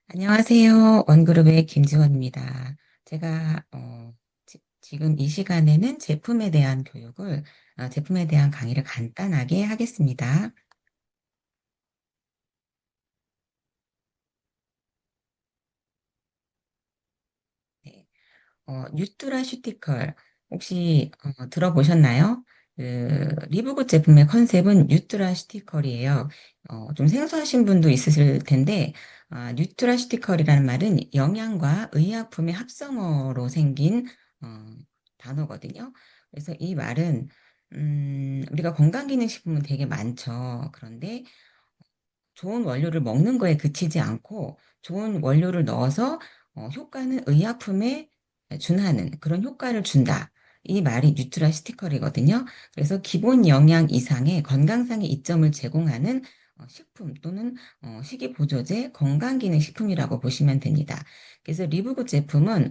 안녕하세요. 원그룹의 김지원입니다. 제가 지금 이 시간에는 제품에 대한 제품에 대한 강의를 간단하게 하겠습니다. 네. 뉴트라슈티컬 혹시 들어보셨나요? 리브굿 제품의 컨셉은 뉴트라슈티컬이에요. 좀 생소하신 분도 있으실 텐데, 뉴트라슈티컬이라는 말은 영양과 의약품의 합성어로 생긴 어, 단어거든요. 그래서 이 말은 우리가 건강기능식품은 되게 많죠. 그런데 좋은 원료를 먹는 거에 그치지 않고 좋은 원료를 넣어서 효과는 의약품에 준하는 그런 효과를 준다. 이 말이 뉴트라시티컬이거든요. 그래서 기본 영양 이상의 건강상의 이점을 제공하는 식품 또는 식이보조제 건강기능식품이라고 보시면 됩니다. 그래서 리브굿 제품은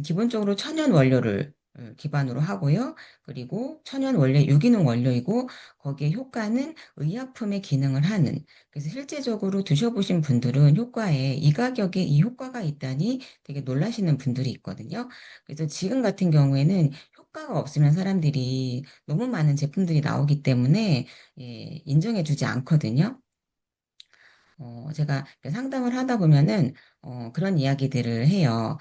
기본적으로 천연 원료를 기반으로 하고요. 그리고 천연 원료 유기농 원료이고 거기에 효과는 의약품의 기능을 하는 그래서 실제적으로 드셔보신 분들은 효과에 이 가격에 이 효과가 있다니 되게 놀라시는 분들이 있거든요. 그래서 지금 같은 경우에는 효과가 없으면 사람들이 너무 많은 제품들이 나오기 때문에 인정해주지 않거든요. 제가 상담을 하다 보면은 그런 이야기들을 해요.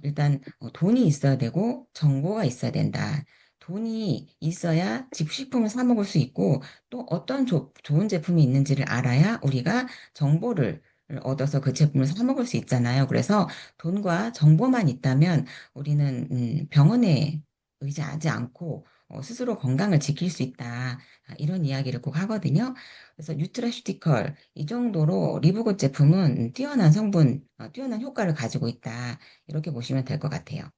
일단 돈이 있어야 되고 정보가 있어야 된다. 돈이 있어야 식품을 사 먹을 수 있고 또 어떤 좋은 제품이 있는지를 알아야 우리가 정보를 얻어서 그 제품을 사 먹을 수 있잖아요. 그래서 돈과 정보만 있다면 우리는 병원에 의지하지 않고 스스로 건강을 지킬 수 있다. 이런 이야기를 꼭 하거든요. 그래서 뉴트라슈티컬 이 정도로 리브굿 제품은 뛰어난 성분, 뛰어난 효과를 가지고 있다. 이렇게 보시면 될 것 같아요.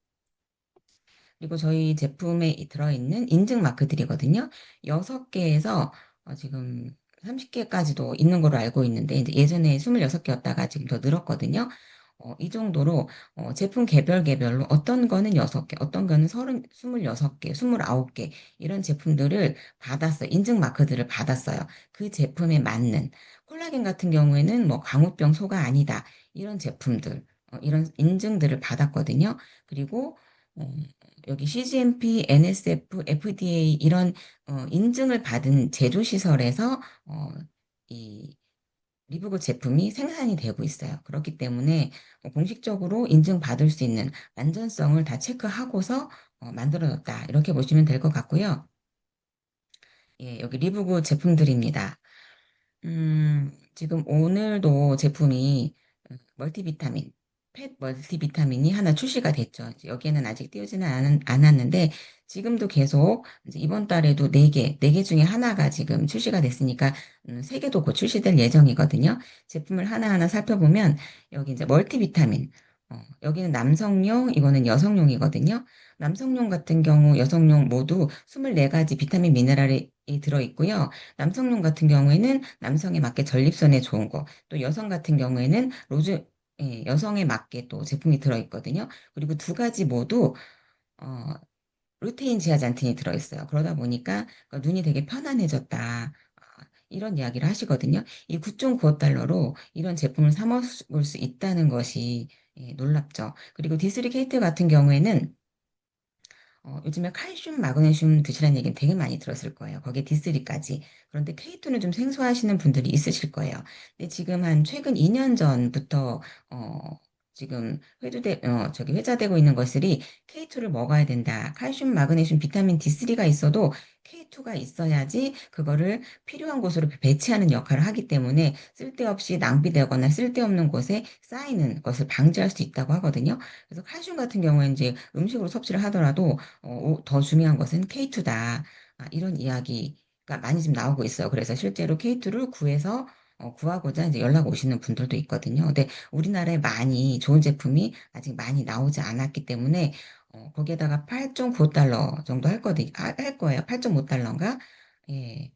그리고 저희 제품에 들어있는 인증 마크들이거든요. 6개에서 지금 30개까지도 있는 걸로 알고 있는데, 이제 예전에 26개였다가 지금 더 늘었거든요. 이 정도로 제품 개별로 어떤 거는 6개, 어떤 거는 26개, 29개 이런 제품들을 받았어요. 인증 마크들을 받았어요. 그 제품에 맞는 콜라겐 같은 경우에는 뭐 광우병 소가 아니다. 이런 제품들, 이런 인증들을 받았거든요. 그리고 어, 여기 CGMP, NSF, FDA 이런 인증을 받은 제조시설에서 이 리브굿 제품이 생산이 되고 있어요. 그렇기 때문에 공식적으로 인증받을 수 있는 안전성을 다 체크하고서 만들어졌다. 이렇게 보시면 될 것 같고요. 예, 여기 리브굿 제품들입니다. 지금 오늘도 제품이 멀티비타민, 펫 멀티비타민이 하나 출시가 됐죠. 이제 여기에는 아직 띄우지는 않았는데, 지금도 계속, 이제 이번 달에도 네 개 중에 하나가 지금 출시가 됐으니까, 3개도 곧 출시될 예정이거든요. 제품을 하나하나 살펴보면, 여기 이제 멀티비타민, 여기는 남성용, 이거는 여성용이거든요. 남성용 같은 경우, 여성용 모두 24가지 비타민 미네랄이 들어있고요. 남성용 같은 경우에는 남성에 맞게 전립선에 좋은 거, 또 여성 같은 경우에는 여성에 맞게 또 제품이 들어있거든요. 그리고 두 가지 모두 어, 루테인 지아잔틴이 들어있어요. 그러다 보니까 눈이 되게 편안해졌다. 이런 이야기를 하시거든요. 이 9.95달러로 이런 제품을 사 먹을 수 있다는 것이 놀랍죠. 그리고 디스리케이트 같은 경우에는 요즘에 칼슘, 마그네슘 드시라는 얘기는 되게 많이 들었을 거예요. 거기에 D3까지. 그런데 K2는 좀 생소하시는 분들이 있으실 거예요. 근데 지금 한 최근 2년 전부터, 지금 회자되고 있는 것들이 K2를 먹어야 된다. 칼슘, 마그네슘, 비타민 D3가 있어도 K2가 있어야지 그거를 필요한 곳으로 배치하는 역할을 하기 때문에 쓸데없이 낭비되거나 쓸데없는 곳에 쌓이는 것을 방지할 수 있다고 하거든요. 그래서 칼슘 같은 경우에는 이제 음식으로 섭취를 하더라도 더 중요한 것은 K2다. 이런 이야기가 많이 지금 나오고 있어요. 그래서 실제로 K2를 구하고자 이제 연락 오시는 분들도 있거든요. 근데 우리나라에 많이 좋은 제품이 아직 많이 나오지 않았기 때문에 거기에다가 8.9달러 정도 할 거예요. 8.5달러인가? 예.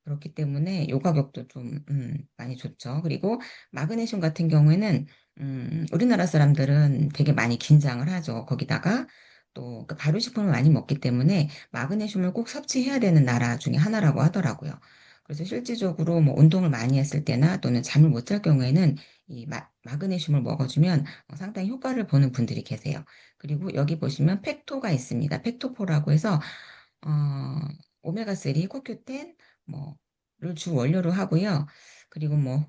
그렇기 때문에 요 가격도 좀 많이 좋죠. 그리고 마그네슘 같은 경우에는 우리나라 사람들은 되게 많이 긴장을 하죠. 거기다가 또 그 발효식품을 많이 먹기 때문에 마그네슘을 꼭 섭취해야 되는 나라 중에 하나라고 하더라고요. 그래서 실질적으로 뭐 운동을 많이 했을 때나 또는 잠을 못 잘 경우에는 이 마그네슘을 먹어주면 상당히 효과를 보는 분들이 계세요. 그리고 여기 보시면 팩토가 있습니다. 팩토포라고 해서 어, 오메가3, 코큐텐, 뭐를 주 원료로 하고요. 그리고 뭐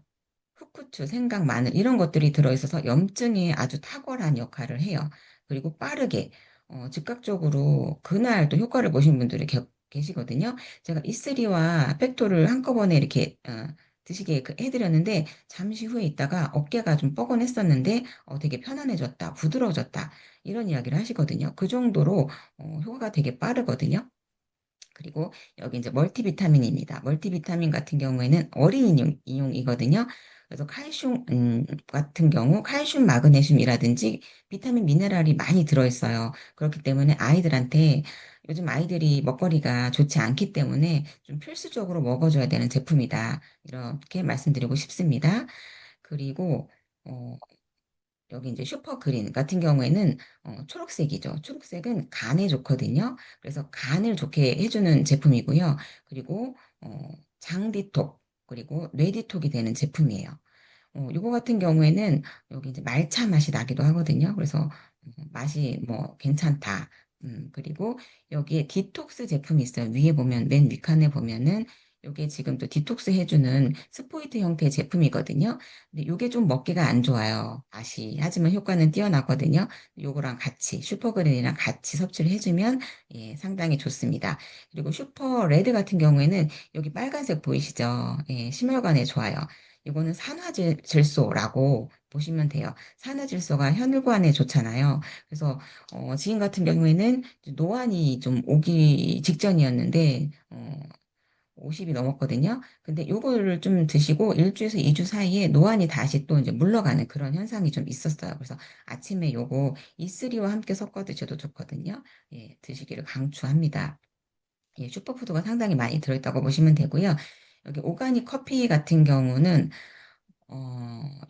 흑후추, 생강, 마늘 이런 것들이 들어있어서 염증에 아주 탁월한 역할을 해요. 그리고 빠르게 즉각적으로 그날 또 효과를 보신 분들이 계시거든요. 제가 이슬이와 팩토를 한꺼번에 이렇게 드시게 해드렸는데 잠시 후에 있다가 어깨가 좀 뻐근했었는데 되게 편안해졌다, 부드러워졌다 이런 이야기를 하시거든요. 그 정도로 효과가 되게 빠르거든요. 그리고 여기 이제 멀티비타민입니다. 멀티비타민 같은 경우에는 어린이 이용이거든요. 그래서 칼슘 같은 경우 칼슘, 마그네슘이라든지 비타민, 미네랄이 많이 들어있어요. 그렇기 때문에 아이들한테 요즘 아이들이 먹거리가 좋지 않기 때문에 좀 필수적으로 먹어줘야 되는 제품이다. 이렇게 말씀드리고 싶습니다. 그리고 어, 여기 이제 슈퍼그린 같은 경우에는 초록색이죠. 초록색은 간에 좋거든요. 그래서 간을 좋게 해주는 제품이고요. 그리고 장 디톡 그리고 뇌 디톡이 되는 제품이에요. 요거 같은 경우에는 여기 이제 말차 맛이 나기도 하거든요. 그래서 맛이 뭐 괜찮다. 그리고 여기에 디톡스 제품이 있어요. 위에 보면 맨 윗칸에 보면은 요게 지금 또 디톡스 해주는 스포이트 형태의 제품이거든요. 근데 요게 좀 먹기가 안 좋아요. 맛이. 하지만 효과는 뛰어나거든요. 요거랑 같이 슈퍼그린이랑 같이 섭취를 해주면 예, 상당히 좋습니다. 그리고 슈퍼 레드 같은 경우에는 여기 빨간색 보이시죠? 예, 심혈관에 좋아요. 이거는 산화질소라고 보시면 돼요. 산화질소가 혈관에 좋잖아요. 그래서 지인 같은 경우에는 노안이 좀 오기 직전이었는데 50이 넘었거든요. 근데 요거를 좀 드시고 일주에서 2주 사이에 노안이 다시 또 이제 물러가는 그런 현상이 좀 있었어요. 그래서 아침에 요거 이슬이와 함께 섞어 드셔도 좋거든요. 예, 드시기를 강추합니다. 예, 슈퍼푸드가 상당히 많이 들어있다고 보시면 되고요. 여기 오가닉 커피 같은 경우는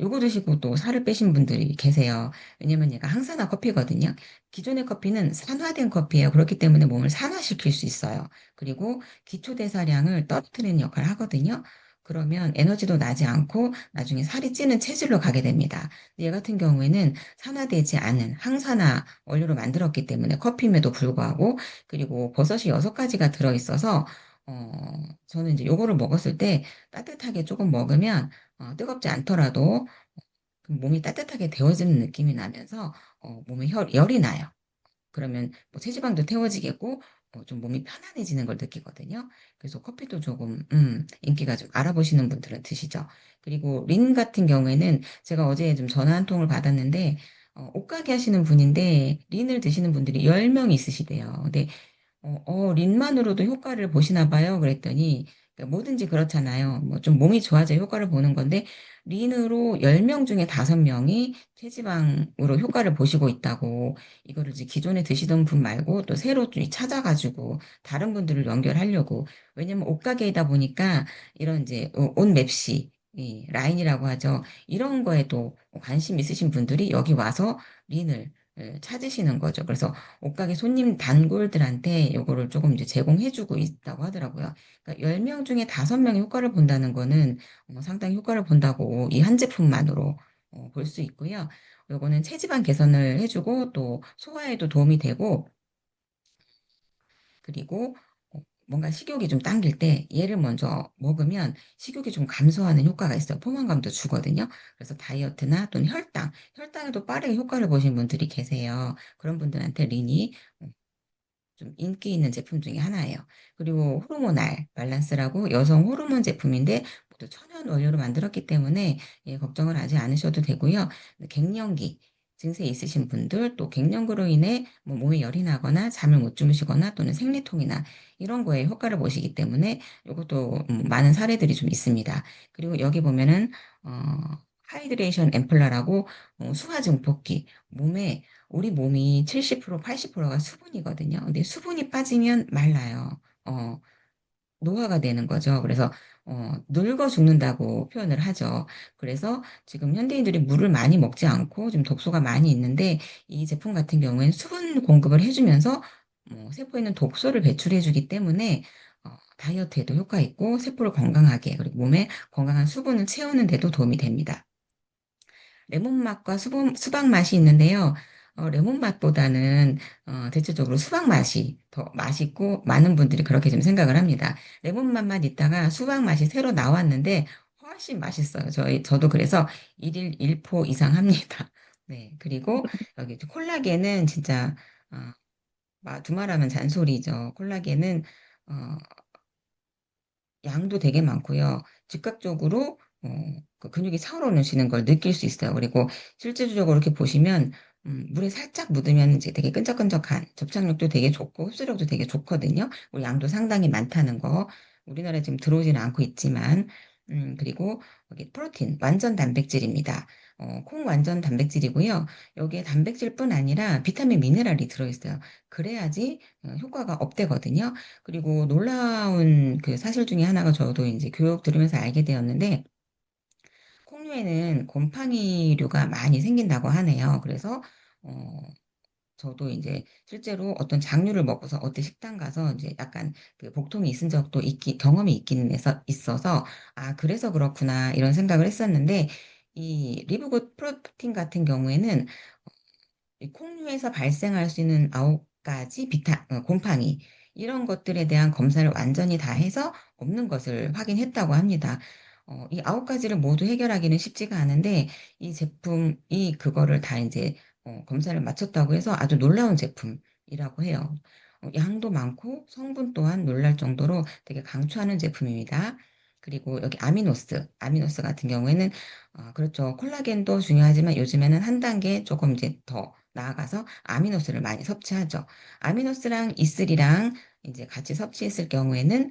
요거 드시고 또 살을 빼신 분들이 계세요. 왜냐면 얘가 항산화 커피거든요. 기존의 커피는 산화된 커피예요. 그렇기 때문에 몸을 산화시킬 수 있어요. 그리고 기초 대사량을 떨어뜨리는 역할을 하거든요. 그러면 에너지도 나지 않고 나중에 살이 찌는 체질로 가게 됩니다. 얘 같은 경우에는 산화되지 않은 항산화 원료로 만들었기 때문에 커피임에도 불구하고 그리고 버섯이 6가지가 들어있어서 저는 이제 요거를 먹었을 때 따뜻하게 조금 먹으면 뜨겁지 않더라도 그 몸이 따뜻하게 데워지는 느낌이 나면서 몸에 열이 나요. 그러면 뭐 체지방도 태워지겠고 좀 몸이 편안해지는 걸 느끼거든요. 그래서 커피도 조금 인기가 좀 알아보시는 분들은 드시죠. 그리고 린 같은 경우에는 제가 어제 좀 전화 한 통을 받았는데 옷가게 하시는 분인데 린을 드시는 분들이 10명 있으시대요. 근데 린만으로도 효과를 보시나 봐요. 그랬더니, 그러니까 뭐든지 그렇잖아요. 뭐 좀 몸이 좋아져야 효과를 보는 건데, 린으로 10명 중에 5명이 체지방으로 효과를 보시고 있다고, 이거를 이제 기존에 드시던 분 말고 또 새로 좀 찾아가지고 다른 분들을 연결하려고. 왜냐면 옷가게이다 보니까 이런 이제 옷 맵시, 이 라인이라고 하죠. 이런 거에도 관심 있으신 분들이 여기 와서 린을 찾으시는 거죠. 그래서 옷가게 손님 단골들한테 요거를 조금 이제 제공해주고 있다고 하더라고요. 그러니까 10명 중에 5명이 효과를 본다는 거는 상당히 효과를 본다고 이 한 제품만으로 볼 수 있고요. 요거는 체지방 개선을 해주고 또 소화에도 도움이 되고 그리고 뭔가 식욕이 좀 당길 때 얘를 먼저 먹으면 식욕이 좀 감소하는 효과가 있어요. 포만감도 주거든요. 그래서 다이어트나 또는 혈당에도 빠르게 효과를 보신 분들이 계세요. 그런 분들한테 린이 좀 인기 있는 제품 중에 하나예요. 그리고 호르모날 밸런스라고 여성 호르몬 제품인데 모두 천연 원료로 만들었기 때문에 예, 걱정을 하지 않으셔도 되고요. 갱년기 증세 있으신 분들 또 갱년기로 인해 뭐 몸에 열이 나거나 잠을 못 주무시거나 또는 생리통이나 이런 거에 효과를 보시기 때문에 이것도 많은 사례들이 좀 있습니다. 그리고 여기 보면은 하이드레이션 앰플러라고 수화 증폭기 몸에 우리 몸이 70%, 80%가 수분이거든요. 근데 수분이 빠지면 말라요. 노화가 되는 거죠. 그래서 늙어 죽는다고 표현을 하죠. 그래서 지금 현대인들이 물을 많이 먹지 않고 좀 독소가 많이 있는데 이 제품 같은 경우에는 수분 공급을 해주면서 세포에 있는 독소를 배출해주기 때문에 다이어트에도 효과 있고 세포를 건강하게 그리고 몸에 건강한 수분을 채우는 데도 도움이 됩니다. 레몬 맛과 수박 맛이 있는데요. 레몬 맛보다는 대체적으로 수박 맛이 더 맛있고 많은 분들이 그렇게 좀 생각을 합니다. 레몬 맛만 있다가 수박 맛이 새로 나왔는데 훨씬 맛있어요. 저도 그래서 일일 1포 이상 합니다. 네. 그리고 여기 콜라겐은 진짜 두말하면 잔소리죠. 콜라겐은 어, 양도 되게 많고요. 즉각적으로 그 근육이 차오르시는 걸 느낄 수 있어요. 그리고 실질적으로 이렇게 보시면 물에 살짝 묻으면 이제 되게 끈적끈적한 접착력도 되게 좋고 흡수력도 되게 좋거든요. 우리 양도 상당히 많다는 거. 우리나라에 지금 들어오지는 않고 있지만 그리고 여기 프로틴 완전 단백질입니다. 콩 완전 단백질이고요. 여기에 단백질뿐 아니라 비타민 미네랄이 들어있어요. 그래야지 효과가 업되거든요. 그리고 놀라운 그 사실 중에 하나가 저도 이제 교육 들으면서 알게 되었는데, 콩류에는 곰팡이류가 많이 생긴다고 하네요. 그래서, 어, 저도 이제 실제로 어떤 장류를 먹어서 어디 식당 가서 이제 약간 그 복통이 있은 적도 경험이 있어서, 아, 그래서 그렇구나, 이런 생각을 했었는데, 이 리브굿 프로틴 같은 경우에는 이 콩류에서 발생할 수 있는 9가지 곰팡이, 이런 것들에 대한 검사를 완전히 다 해서 없는 것을 확인했다고 합니다. 이 9가지를 모두 해결하기는 쉽지가 않은데, 이 제품이 그거를 다 이제 검사를 마쳤다고 해서 아주 놀라운 제품이라고 해요. 양도 많고 성분 또한 놀랄 정도로 되게 강추하는 제품입니다. 그리고 여기 아미노스 같은 경우에는 그렇죠. 콜라겐도 중요하지만 요즘에는 한 단계 조금 이제 더 나아가서 아미노스를 많이 섭취하죠. 아미노스랑 이슬이랑 이제 같이 섭취했을 경우에는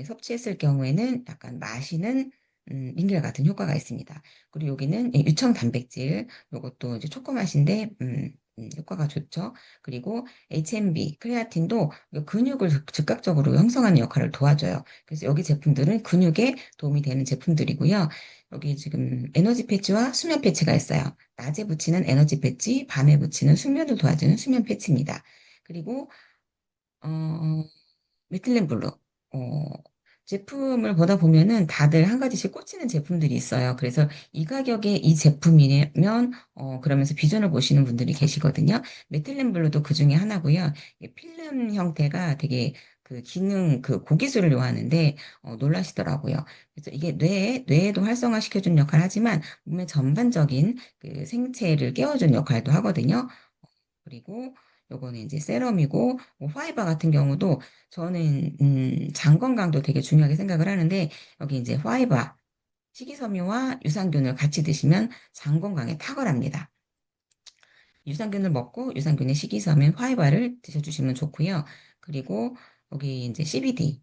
섭취했을 경우에는 약간 마시는 링겔 같은 효과가 있습니다. 그리고 여기는 유청 단백질, 요것도 이제 초코 맛인데 효과가 좋죠. 그리고 HMB, 크레아틴도 근육을 즉각적으로 형성하는 역할을 도와줘요. 그래서 여기 제품들은 근육에 도움이 되는 제품들이고요. 여기 지금 에너지 패치와 수면 패치가 있어요. 낮에 붙이는 에너지 패치, 밤에 붙이는 숙면을 도와주는 수면 패치입니다. 그리고 어, 미틀렌 블루. 어, 제품을 보다 보면은 다들 한 가지씩 꽂히는 제품들이 있어요. 그래서 이 가격에 이 제품이면, 그러면서 비전을 보시는 분들이 계시거든요. 메틸렌 블루도 그 중에 하나고요. 이게 필름 형태가 되게 그 기능, 그 고기술을 요하는데, 놀라시더라고요. 그래서 이게 뇌에도 활성화시켜주는 역할을 하지만, 몸의 전반적인 그 생체를 깨워주는 역할도 하거든요. 그리고 요거는 이제 세럼이고 뭐 화이바 같은 경우도 저는 장 건강도 되게 중요하게 생각을 하는데 여기 이제 화이바 식이섬유와 유산균을 같이 드시면 장 건강에 탁월합니다. 유산균을 먹고 유산균의 식이섬유 화이바를 드셔주시면 좋고요. 그리고 여기 이제 CBD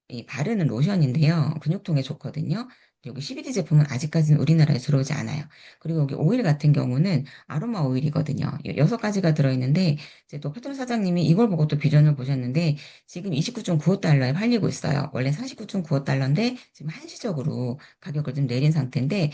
이 바르는 로션인데요. 근육통에 좋거든요. 여기 CBD 제품은 아직까지는 우리나라에 들어오지 않아요. 그리고 여기 오일 같은 경우는 아로마 오일이거든요. 6가지가 들어있는데, 이제 또 파트너 사장님이 이걸 보고 또 비전을 보셨는데, 지금 29.95달러에 팔리고 있어요. 원래 49.95달러인데, 지금 한시적으로 가격을 좀 내린 상태인데,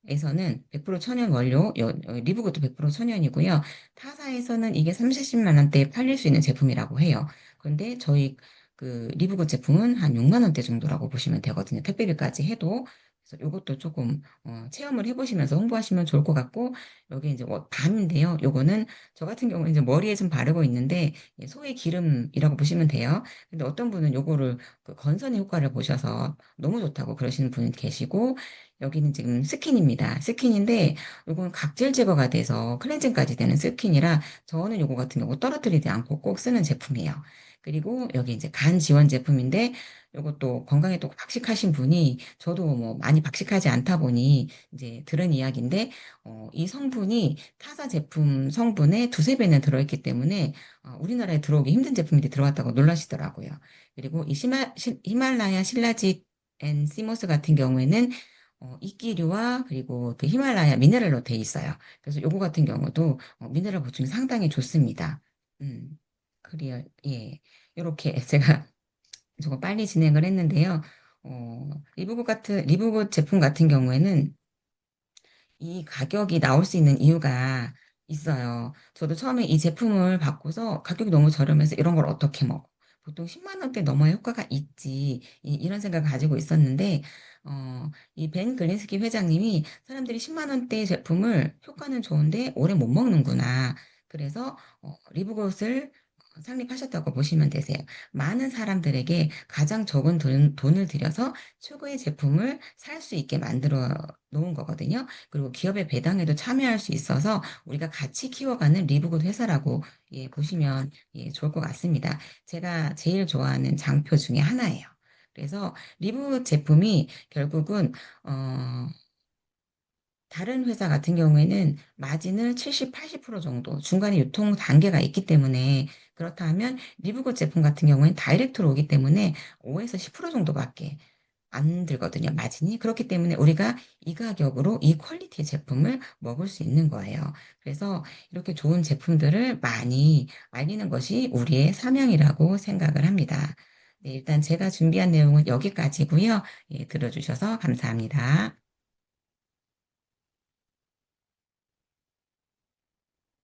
타사에서는 100% 천연 원료, 리브그도 100% 천연이고요. 타사에서는 이게 3, 40만 원대에 팔릴 수 있는 제품이라고 해요. 그런데 저희 그 리브그 제품은 한 6만 원대 정도라고 보시면 되거든요. 택배비까지 해도. 그래서 이것도 조금 체험을 해보시면서 홍보하시면 좋을 것 같고 여기 이제 밤인데요. 요거는 저 같은 경우는 이제 머리에 좀 바르고 있는데 소의 기름이라고 보시면 돼요. 근데 어떤 분은 요거를 그 건선의 효과를 보셔서 너무 좋다고 그러시는 분이 계시고 여기는 지금 스킨입니다. 스킨인데 요거는 각질 제거가 돼서 클렌징까지 되는 스킨이라 저는 요거 같은 경우 떨어뜨리지 않고 꼭 쓰는 제품이에요. 그리고 여기 이제 간 지원 제품인데 이것도 건강에 또 박식하신 분이 저도 뭐 많이 박식하지 않다 보니 이제 들은 이야기인데 이 성분이 타사 제품 성분의 두세 배는 들어있기 때문에 우리나라에 들어오기 힘든 제품들이 들어왔다고 놀라시더라고요. 그리고 이 히말라야 신라지 앤 시모스 같은 경우에는 이끼류와 그리고 그 히말라야 미네랄로 돼 있어요. 그래서 요거 같은 경우도 미네랄 보충이 상당히 좋습니다. 음. 그래요. 예. 이렇게 제가 조금 빨리 진행을 했는데요. 리브굿 제품 같은 경우에는 이 가격이 나올 수 있는 이유가 있어요. 저도 처음에 이 제품을 받고서 가격이 너무 저렴해서 이런 걸 어떻게 먹어? 보통 10만 원대 넘어야 효과가 있지. 이런 생각을 가지고 있었는데, 이 벤 글린스키 회장님이 사람들이 10만 원대 제품을 효과는 좋은데 오래 못 먹는구나. 그래서 리브것을 창립하셨다고 보시면 되세요. 많은 사람들에게 가장 적은 돈을 들여서 최고의 제품을 살 수 있게 만들어 놓은 거거든요. 그리고 기업의 배당에도 참여할 수 있어서 우리가 같이 키워가는 리브굿 회사라고 예, 보시면 예, 좋을 것 같습니다. 제가 제일 좋아하는 장표 중에 하나예요. 그래서 리브굿 제품이 결국은 다른 회사 같은 경우에는 마진을 70, 80% 정도 중간에 유통 단계가 있기 때문에 그렇다 하면 리브굿 제품 같은 경우에는 다이렉트로 오기 때문에 5에서 10% 정도밖에 안 들거든요, 마진이. 그렇기 때문에 우리가 이 가격으로 이 퀄리티의 제품을 먹을 수 있는 거예요. 그래서 이렇게 좋은 제품들을 많이 알리는 것이 우리의 사명이라고 생각을 합니다. 네, 일단 제가 준비한 내용은 여기까지고요. 예, 들어주셔서 감사합니다.